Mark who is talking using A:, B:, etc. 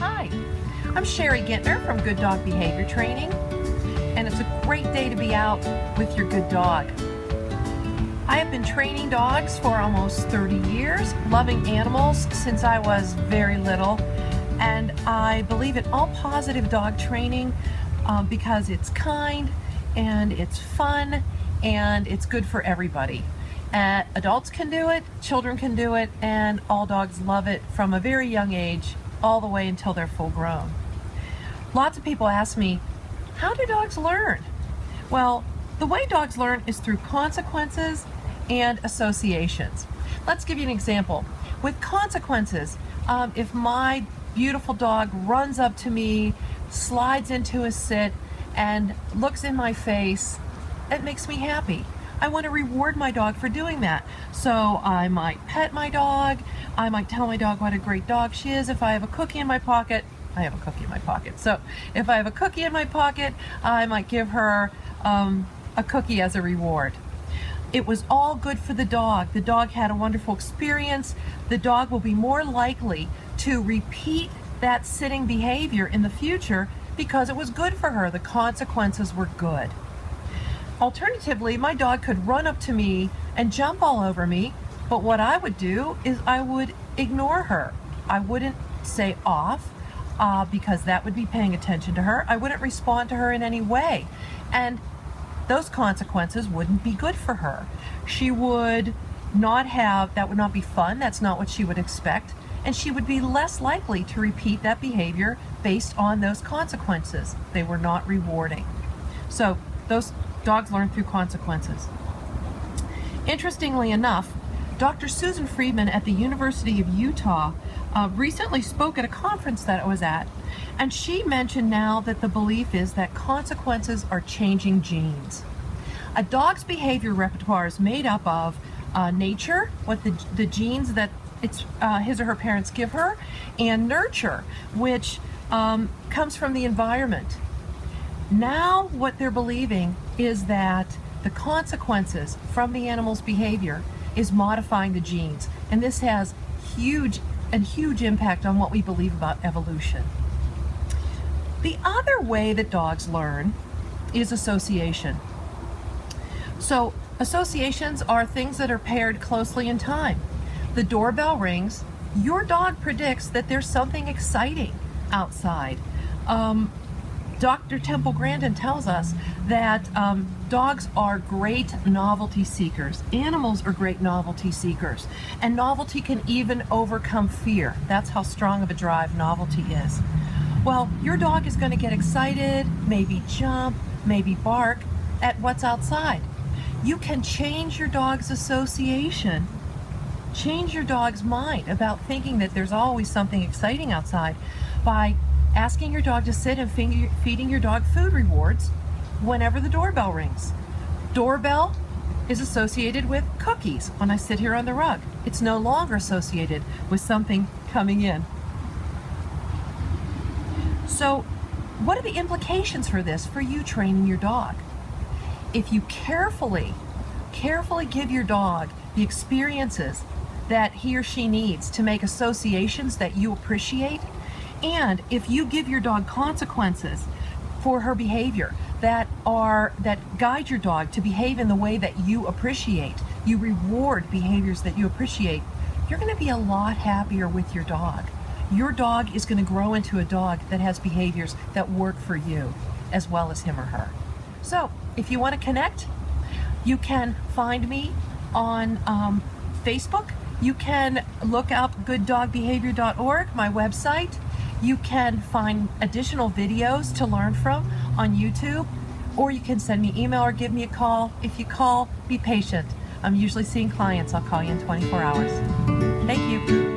A: Hi, I'm Sherry Gintner from Good Dog Behavior Training, and it's a great day to be out with your good dog. I have been training dogs for almost 30 years, loving animals since I was very little, and I believe in all positive dog training because it's kind and it's fun and it's good for everybody. Adults can do it, children can do it, and all dogs love it from a very young age all the way until they're full grown. Lots of people ask me, how do dogs learn? Well, the way dogs learn is through consequences and associations. Let's give you an example. With consequences, if my beautiful dog runs up to me, slides into a sit, and looks in my face, it makes me happy. I want to reward my dog for doing that. So I might pet my dog. I might tell my dog what a great dog she is. If I have a cookie in my pocket, I have a cookie in my pocket. So if I have a cookie in my pocket, I might give her a cookie as a reward. It was all good for the dog. The dog had a wonderful experience. The dog will be more likely to repeat that sitting behavior in the future because it was good for her. The consequences were good. Alternatively, my dog could run up to me and jump all over me, but what I would do is I would ignore her. I wouldn't say off because that would be paying attention to her. I wouldn't respond to her in any way, and those consequences wouldn't be good for her. She would not have, that would not be fun. That's not what she would expect, and she would be less likely to repeat that behavior based on those consequences. They were not rewarding. So those dogs learn through consequences. Interestingly enough, Dr. Susan Friedman at the University of Utah recently spoke at a conference that I was at, and she mentioned now that the belief is that consequences are changing genes. A dog's behavior repertoire is made up of nature, what the genes that his or her parents give her, and nurture, which comes from the environment. Now what they're believing is that the consequences from the animal's behavior is modifying the genes, and this has huge impact on what we believe about evolution. The other way that dogs learn is association. So associations are things that are paired closely in time. The doorbell rings, your dog predicts that there's something exciting outside. Dr. Temple Grandin tells us that dogs are great novelty seekers. Animals are great novelty seekers. And novelty can even overcome fear. That's how strong of a drive novelty is. Well, your dog is going to get excited, maybe jump, maybe bark at what's outside. You can change your dog's association, change your dog's mind about thinking that there's always something exciting outside by asking your dog to sit and feeding your dog food rewards whenever the doorbell rings. Doorbell is associated with cookies when I sit here on the rug. It's no longer associated with something coming in. So what are the implications for this for you training your dog? If you carefully give your dog the experiences that he or she needs to make associations that you appreciate, and if you give your dog consequences for her behavior that guide your dog to behave in the way that you appreciate, you reward behaviors that you appreciate, you're going to be a lot happier with your dog. Your dog is going to grow into a dog that has behaviors that work for you as well as him or her. So if you want to connect, you can find me on Facebook. You can look up GoodDogBehavior.org, my website. You can find additional videos to learn from on YouTube, or you can send me an email or give me a call. If you call, be patient. I'm usually seeing clients. I'll call you in 24 hours. Thank you.